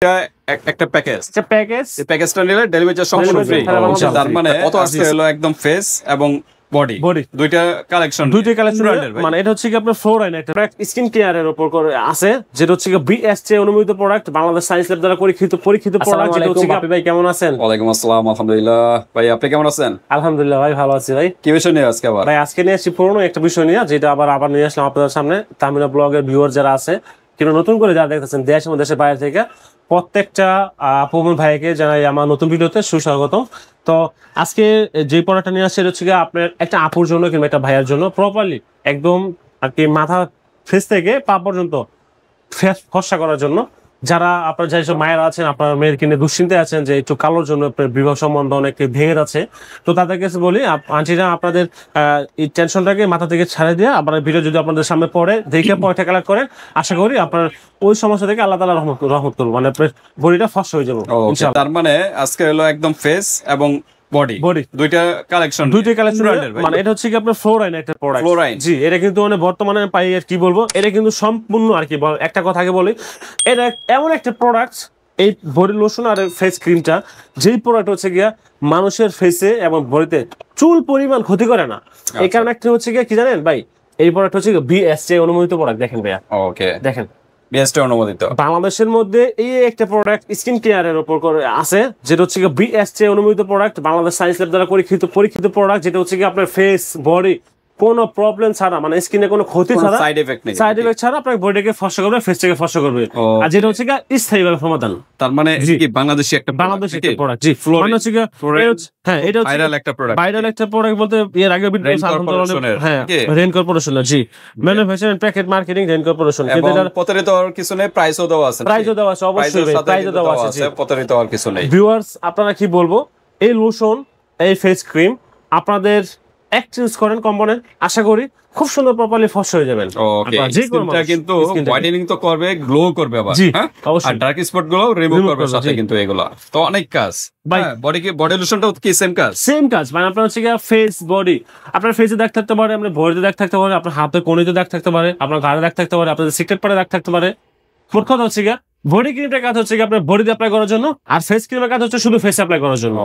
একটা package package এই প্যাকেজটা নিলে ডেলিভারি চার্জ সম্পূর্ণ ফ্রি। তার মানে কত আসছে হলো একদম ফেস এবং বডি দুইটা কালেকশন মানে এটা হচ্ছে কি আপনার ফ্লোরাইন একটা স্কিন কেয়ারের উপর করে আছে, যেটা হচ্ছে কি বিএসটি অনুমোদিত প্রোডাক্ট, বাংলাদেশ সায়েন্স ল্যাব দ্বারা পরীক্ষিত প্রোডাক্ট। যেটা হচ্ছে কি আপনি ভাই কেমন আছেন? ওয়ালাইকুম আসসালাম, আলহামদুলিল্লাহ। ভাই আপনি কেমন আছেন? আলহামদুলিল্লাহ ভাই ভালো আছি। ভাই কি বিষয় নিয়ে আজকে আবার? ভাই আজকে নিয়ে আসছি পুরনো একটা বিষয় নিয়ে, যেটা আবার নিয়ে আসলাম আপনাদের সামনে। তামিনা ব্লগের ভিউয়ার যারা আছে কিংবা নতুন করে যারা দেখতেছেন দেশ এবং দেশের বাইরে থেকে, প্রত্যেকটা আপু ভাইকে জানাই আমার নতুন ভিডিওতে সুস্বাগতম। তো আজকে যে পড়াটা নিয়ে আসছে এটা হচ্ছে আপনার একটা আপুর জন্য কিংবা একটা ভাইয়ের জন্য প্রপারলি একদম আর কি মাথা ফেস থেকে পা পর্যন্ত ফর্সা করার জন্য। যারা আপনার যেসব মায়েরা আছেন, আপনার মেয়ের কিনে দুশ্চিন্তায় আছেন যে একটু কালোর জন্য বিবাহ সম্বন্ধ অনেক ভেঙে যাচ্ছে, তো তাদের কাছে বলি আন্টিরা আপনাদের এই টেনশনটাকে মাথা থেকে ছাড়ে দিয়ে আপনার ভিডিও যদি আপনাদের সামনে পড়ে দেখে পয়টা কালেক্ট করেন, আশা করি আপনার ওই সমস্যা থেকে আল্লাহ তাআলা রহমত করবো, মানে বডিটা ফর্সা হয়ে যাবো। তার মানে আজকে হলো একদম ফেস এবং বডি দুইটা কালেকশন মানে এটা হচ্ছে কি আপনার ফ্লোরাইন একটা প্রোডাক্ট। জি, এটা কিন্তু মানে বর্তমানে পাই আর কি বলবো, এটা কিন্তু সম্পূর্ণ আর কি একটা কথা আগে বলি, এটা এমন একটা প্রোডাক্ট, এই বডি লোশন আর ফেস ক্রিমটা, যেই প্রোডাক্ট হচ্ছে গিয়া মানুষের ফেসে এবং বডিতে চুল পরিমাণ ক্ষতি করে না। এই কারণে একটা হচ্ছে গিয়া কি জানেন ভাই, এই প্রোডাক্ট হচ্ছে বিএসটি অনুমোদিত প্রোডাক্ট। দেখেন ভাইয়া, ওকে দেখেন বিএসটি অনুমোদিত বাংলাদেশের মধ্যে এই একটা প্রোডাক্ট স্কিন কেয়ারের উপর করে আছে, যেটা হচ্ছে কি বিএসটি অনুমোদিত প্রোডাক্ট, বাংলাদেশ সায়েন্স ল্যাব দ্বারা পরীক্ষিত প্রোডাক্ট। যেটা হচ্ছে কি আপনার ফেস বডি কোনো প্রবলেম ছাড়া, মানে স্কিনে কোনো ক্ষতি ছাড়া, সাইড এফেক্ট ছাড়া আপনার বডিকে ফর্সা করবে, ফেসটাকে ফর্সা করবে। আর যেটা হচ্ছে কি স্থায়ীভাবে সমাধান। তার মানে কি বাংলাদেশি একটা প্রোডাক্ট। জি, মানে হচ্ছে কি হ্যাঁ, এটা হচ্ছে ভাইরাল একটা প্রোডাক্ট বলতে এর আগে হ্যাঁ রেন কর্পোরেশন। জি, manufacturing and packet marketing Rain Corporation. কিন্তু এটার প্রতারিত হওয়ার কিছু নেই, প্রাইসও দেওয়া আছে অবশ্যই প্রাইসও দেওয়া আছে। প্রতারিত হওয়ার কিছু নেই। ভিউয়ার্স আপনারা কি বলবো, এই লোশন এই ফেস ক্রিম আপনাদের এক্সচেঞ্জ করেন কম্পোনেন্ট, আশা করি খুব সুন্দর প্রপারলি ফর্সা হয়ে যাবেন। ওকে, স্কিনটা কিন্তু হোয়াইটেনিং তো করবে, গ্লো করবে আবার, হ্যাঁ, আর ডার্ক স্পট গুলো রিমুভ করবে সাথে। কিন্তু এগুলো তো অনেক কাজ ভাই, বডি লোশনটাও কি সেম কাজ মানে আপনার হচ্ছে কি ফেস বডি, আপনার ফেসে দাগ থাকতে পারে, আপনার বডিতে দাগ থাকতে পারে, আপনার হাতে কোণেতে দাগ থাকতে পারে, আপনার ঘাড়ে দাগ থাকতে পারে, আপনাদের সিক্রেট পারে দাগ থাকতে পারে। মোট কথা হচ্ছে কি বডি ক্রিমটার কাজ হচ্ছে কি আপনার বডিতে অ্যাপ্লাই করার জন্য, আর ফেস ক্রিমের কাজ হচ্ছে শুধু ফেসে অ্যাপ্লাই করার জন্য।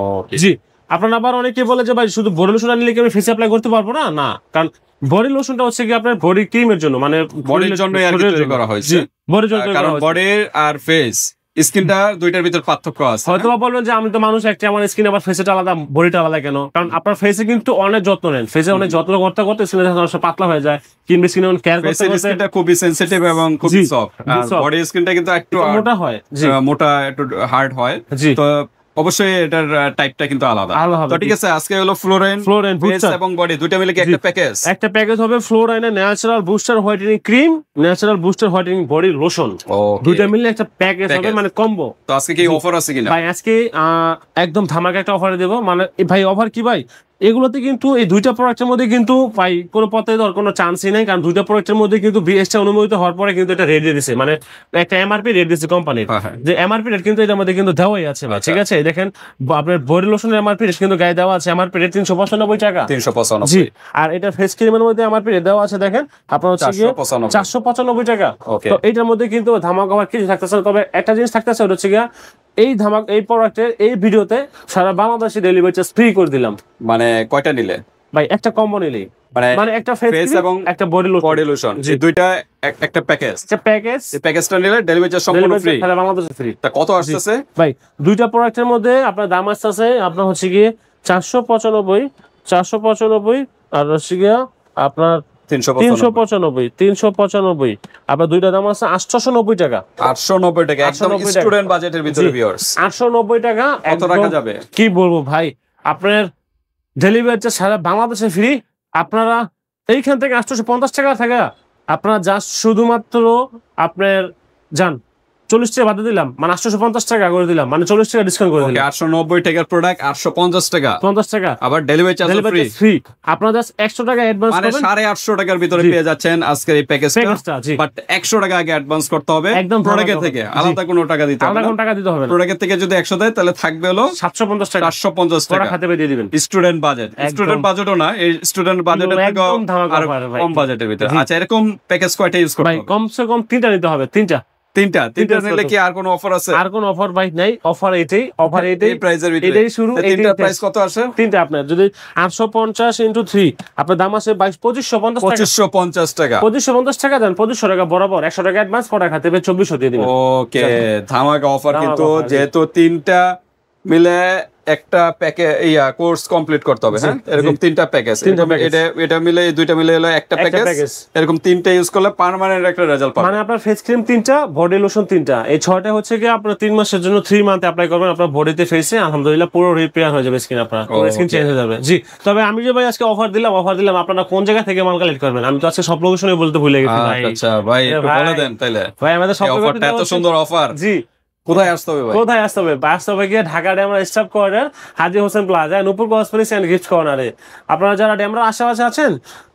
জি, আপনার আবার অনেকে বলে যে ভাই শুধু বডি লোশন নিলে কি আমি ফেসে অ্যাপ্লাই করতে পারবো না? না, কারণ বডি লোশনটা হচ্ছে কি আপনার বডি ক্রিমের জন্য, মানে বডির জন্য তৈরি করা হয়েছে। বডির জন্য, কারণ বডি আর ফেস স্কিনটা দুইটার ভিতর পার্থক্য আছে। হয়তো বলবেন যে আমি তো মানুষ একটা, আমার স্কিন আবার ফেসটা আলাদা বডিটা আলাদা কেন? কারণ আপনার ফেসে কিন্তু অনেক যত্ন নেন, ফেসে অনেক যত্ন করতে স্কিনটা পাতলা হয়ে যায়, কিংবা স্কিন কেয়ার করতে স্কিনটা খুবই সেনসিটিভ এবং খুবই সফট। বডি স্কিনটা কিন্তু একটু মোটা হয়, মোটা একটু হার্ড হয়। তো অবশ্যই এটার টাইপটা কিন্তু আলাদা। তো ঠিক আছে, আজকে হলো ফ্লোরাইন ফেস এবং বডি দুটো মিলে কি একটা প্যাকেজ হবে। ফ্লোরাইনের natural booster whitening cream, natural booster whitening body lotion, দুটো মিলে একটা প্যাকেজ হবে, মানে কম্বো। তো আজকে কি অফার আছে কিনা ভাই? আজকে একদম ধামাকা একটা অফার দেব। মানে ভাই অফার কি ভাই, এগুলোতে কিন্তু এই দুইটা প্রোডাক্টের মধ্যে কিন্তু ভাই কোনো পথে দেওয়ার কোনো চান্সই নাই, কারণ দুইটা প্রোডাক্টের মধ্যে কিন্তু বিএসটি অনুমোদিত হওয়ার পরে কিন্তু এটা রেট দিয়ে দিছে, মানে একটা এমআরপি রেট দিছে কোম্পানির, যে এমআরপি রেট কিন্তু এটার মধ্যে কিন্তু দেওয়াই আছে। ঠিক আছে, দেখেন আপনার বডি লোশনের এমআরপি রেট কিন্তু গায়ে দেওয়া আছে, এমআরপি রেট 395 টাকা। 395। জি, আর এটা ফেস ক্রিমের মধ্যে এমআরপি রেট দেওয়া আছে, দেখেন আপনার হচ্ছে 495 টাকা। তো এটার মধ্যে কিন্তু ধামাকা অফার কিছু থাকতেছে, তবে একটা জিনিস থাকতেছে, ওটা হচ্ছে গিয়া এই প্রোডাক্টের এই ভিডিওতে সারা বাংলাদেশে ডেলিভারি চার্জ ফ্রি করে দিলাম। মানে কয়টা নিলে ভাই? একটা কম্বো নিলেই, মানে একটা ফেস এবং একটা বডি লোশন, এই দুইটা একটা প্যাকেজ। এই প্যাকেজটা নিলে ডেলিভারি চার্জ সম্পূর্ণ ফ্রি, সারা বাংলাদেশে ফ্রি। তা কত আসছে ভাই? দুইটা প্রোডাক্টের মধ্যে আপনার দাম আসছে আপনার হচ্ছে গিয়ে 495 আর হচ্ছে গিয়ে আপনার 395। আপনার দুইটা দাম আছে 890 টাকা। 890 টাকা একদম স্টুডেন্ট বাজেটের ভিতরে ভিউয়ার্স। 890 টাকা কত টাকা যাবে? কি বলবো ভাই, আপনার ডেলিভারি চার্জ সারা বাংলাদেশে ফ্রি। আপনারা এইখান থেকে 850 টাকা থাকে আপনারা জাস্ট শুধুমাত্র আপনার যান 40 টাকা বাদ দিলাম, মানে 850 টাকা করে দিলাম, মানে 40 টাকা ডিসকাউন্ট করে দিলাম। 890 টাকার প্রোডাক্ট 850 টাকা, 50 টাকা আবার ডেলিভারি চার্জ ফ্রি। আপনারা জাস্ট 100 টাকা অ্যাডভান্স করবেন, মানে 850 টাকার ভিতরে পেয়ে যাচ্ছেন আজকের এই প্যাকেজটা। বাট 100 টাকা আগে অ্যাডভান্স করতে হবে একদম প্রোডাক্ট থেকে, আলাদা কোনো টাকা দিতে হবে না। প্রোডাক্ট থেকে যদি 100 দেয় তাহলে থাকবে হলো 750 টাকা। 750 টাকা খাতে দিয়ে দিবেন। স্টুডেন্ট বাজেটও না, এই স্টুডেন্ট বাজেটের থেকে আর কম বাজেটের ভিতরে। আচ্ছা, এরকম প্যাকেজ কয়টা ইউজ করতে হবে? ভাই কমসে কম 3টা নিতে হবে, 3টা। তিনটা নিলে কি আর কোনো অফার আছে? আর কোনো অফার ভাই নাই, অফার এটাই প্রাইসের ভিতরে এটাই শুরু। তিনটা প্রাইস কত আসে? তিনটা আপনার যদি 850 × 3 আপনার দাম আছে 2550 টাকা। 2550 টাকা দেন, 2500 টাকা বরাবর, 100 টাকা অ্যাডভান্স, পরে খাতে 2400 দিয়ে দিবেন। ওকে, ধামাকা অফার। কিন্তু যেহেতু তিনটা মিলে একটা প্যাকেজ কোর্স কমপ্লিট করতে হবে, হ্যাঁ, এরকম তিনটা প্যাকেজ, এটা মিলে দুইটা মিলে হলো একটা প্যাকেজ, এরকম তিনটা ইউজ করলে পার্মানেন্ট একটা রেজাল্ট পাবেন। মানে আপনার ফেস ক্রিম তিনটা, বডি লোশন তিনটা, এই 6টা হচ্ছে কি আপনার 3 মাসের জন্য 3 মান্থ অ্যাপ্লাই করবেন আপনার বডিতে, ফেসে, আলহামদুলিল্লাহ পুরো রিপেয়ার হয়ে যাবে স্কিন, আপনার স্কিন চেঞ্জ হয়ে যাবে। জি, তবে আমি যে ভাই আজকে অফার দিলাম আপনারা কোন জায়গা থেকে মাল কালেক্ট করবেন? আমি তো আজকে সব লোকেশনে বলতে ভুলে গেছি ভাই। আচ্ছা ভাই, একটু বলে দেন তাইলে। ভাই আমাদের সব অফারটা এত সুন্দর অফার, জি, কোথায় আসতে হবে ভাই? কোথায় আসতে হবে? বাস্তবে গিয়ে Dhaka Demra staff quarter, Haji Hossain plaza, Nupur cosmetics and gift কর্নারে। আপনারা যারা ডেমরা আশেপাশে আছেন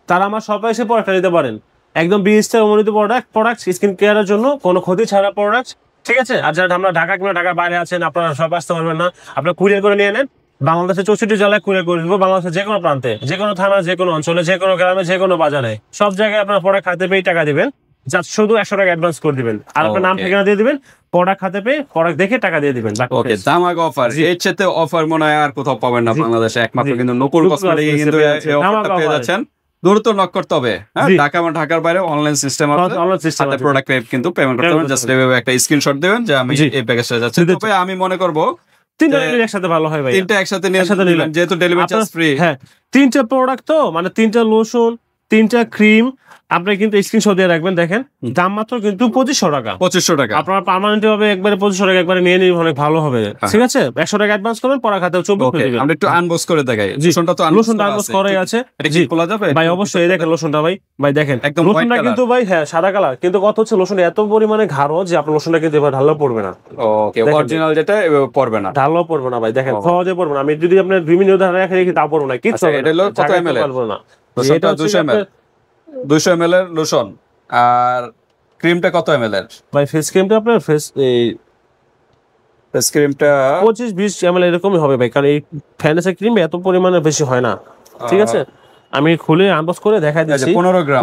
তারা আমার শপে এসে প্রোডাক্ট নিতে পারেন। একদম 20 স্টার অনুমোদিত প্রোডাক্ট স্কিন কেয়ারের জন্য, কোনো ক্ষতি ছাড়া প্রোডাক্ট, ঠিক আছে? আর যারা আমরা ঢাকা কিংবা ঢাকার বাইরে আছেন, আপনারা সব আসতে পারবেন না, আপনারা কুরিয়ার করে নিয়ে নেন। বাংলাদেশের 64 জেলায় কুরিয়ার করে দেবো, বাংলাদেশের যে কোনো প্রান্তে, যে কোনো থানা, যে কোনো অঞ্চলে, যে কোনো গ্রামে, যে কোনো বাজারে, সব জায়গায় আপনার প্রোডাক্ট হাতে পেয়ে টাকা দিবেন। জাস্ট শুধু 100 টাকা অ্যাডভান্স করে দিবেন, আর আপনার নাম ঠিকানা দিয়ে দিবেন, প্রোডাক্ট হাতে পেয়ে প্রোডাক্ট দেখে টাকা দিয়ে দিবেন। ওকে, ধামাকা অফার। এর চেয়ে অফার মনে হয় আর কোথাও পাবেন না বাংলাদেশে, একমাত্র কিন্তু নূপুর কসমেটিক্সে কিন্তু এই অফারটা পেয়ে যাচ্ছেন। দ্রুত নক করতে হবে, হ্যাঁ, ঢাকার বাইরে অনলাইন সিস্টেম আছে, হাতে প্রোডাক্ট কিন্তু পেমেন্ট করতে হবে। জাস্ট একটা স্ক্রিনশট দিবেন যে আমি এই প্যাকেজটা যাচ্ছে। তবে আমি মনে করব তিনটা একসাথে ভালো হয় ভাই, তিনটা একসাথে নিলেন যেহেতু ডেলিভারি চার্জ ফ্রি। হ্যাঁ, তিনটা প্রোডাক্ট তো, মানে তিনটা লোশন, তিনটা ক্রিম, আপনি কিন্তু স্ক্রিনশট দিয়ে রাখবেন। দেখেন দাম মাত্র কিন্তু 2500 টাকা। 2500 টাকা আপনার পার্মানেন্ট হবে একবারে 2500 টাকা একবারে নিয়ে নিন, অনেক ভালো হবে, ঠিক আছে? 100 টাকা অ্যাডভান্স করবেন, পরে খাতে 24 করে দিবেন। আমরা একটু আনবক্স করে দেখাই। লোশনটা তো আনবক্স করাই আছে। জি, খোলা যাবে ভাই? অবশ্যই। এই দেখেন লোশনটা ভাই দেখেন লোশনটা কিন্তু ভাই, হ্যাঁ, সাদা কালার, কিন্তু কত হচ্ছে লোশনটা এত পরিমাণে গাঢ় যে আপনার লোশনটা কিন্তু এবার ঢাললেও পড়বে না। ওকে, অরিজিনাল যেটা পড়বে না, ঢাললেও পড়বে না ভাই। দেখেন সহজে পড়বে না। আমি যদি আপনার 2 মিনিট ধরে রেখে তা পড়বে না, কিছু এটা হলো কত ml পারবো না। এটা 200 ml 200 ml এর লোশন। আর ক্রিমটা কত ml এর ভাই? ফেস ক্রিমটা আপনার ফেস ক্রিমটা 25-20 ml এরকমই হবে ভাই, কারণ এই ফ্যানেসের ক্রিম এত পরিমাণে বেশি হয় না, ঠিক আছে? আমি খুলে আনবক্স করে দেখাই দিচ্ছি। 15 গ্রাম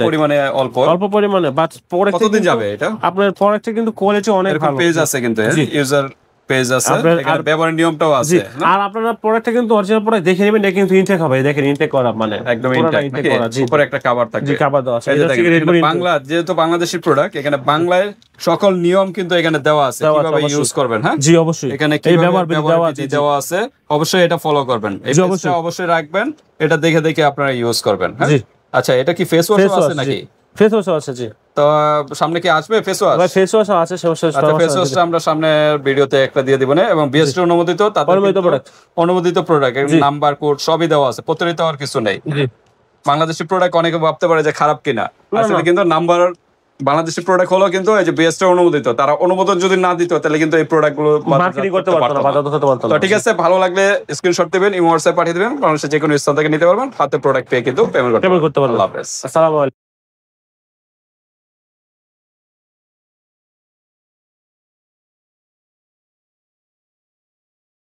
পরিমাণে, অল্প পরিমাণে, বাট পরে কতদিন যাবে এটা? আপনার প্রোডাক্টটা কিন্তু কোয়ালিটি অনেক ভালো। পেজ আছে কিন্তু, ইউজার পেজ আছে, এখানে ব্যবহারের নিয়মটাও আছে। আর আপনারা প্রোডাক্টটা কিন্তু অরিজিনাল প্রোডাক্ট দেখে নেবেন, এটা কিন্তু ইনটেক হবে। দেখেন ইনটেক করা, মানে একদম ইনটেক করা। জি, উপরে একটা কভার থাকবে। জি, কভার দেওয়া আছে। বাংলা, যেহেতু বাংলাদেশি প্রোডাক্ট, এখানে বাংলায় সকল নিয়ম কিন্তু এখানে দেওয়া আছে, কিভাবে ইউজ করবেন। হ্যাঁ, জি, অবশ্যই। এখানে কি ব্যবহার দেওয়া আছে, অবশ্যই এটা ফলো করবেন। এই পেজটা অবশ্যই রাখবেন, এটা দেখে দেখে আপনারা ইউজ করবেন। হ্যাঁ, আচ্ছা, এটা কি ফেস ওয়াশ আছে নাকি? ফেস ওয়াশ আছে, জি। তো সামনে কি আসবে ফেস ওয়াশ? ভাই ফেস ওয়াশ আছে, আচ্ছা, ফেস ওয়াশটা আমরা সামনের ভিডিওতে একটা দিয়ে দিব না, এবং বিএসটি অনুমোদিত, অনুমোদিত প্রোডাক্ট, নাম্বার কোড সবই দেওয়া আছে, প্রতারিত হওয়ার কিছু নেই। বাংলাদেশি প্রোডাক্ট অনেকে ভাবতে পারে যে খারাপ কিনা, আসলে কিন্তু নাম্বার বাংলাদেশি প্রোডাক্ট হলো কিন্তু এই যে বিএসটি অনুমোদিত। তারা অনুমোদন যদি না দিত তাহলে কিন্তু এই প্রোডাক্ট গুলো মার্কেটিং করতে পারতো না। তো ঠিক আছে, ভালো লাগলে স্ক্রিনশট দিবেন, ইমো হোয়াটসঅ্যাপ পাঠিয়ে দিবেন, বাংলাদেশের যে কোনো স্থান থেকে নিতে পারবেন, হাতে প্রোডাক্ট পেয়ে কিন্তু পেমেন্ট করতে পারবেন। আল্লাহ হাফেজ। আসসালামু আলাইকুম।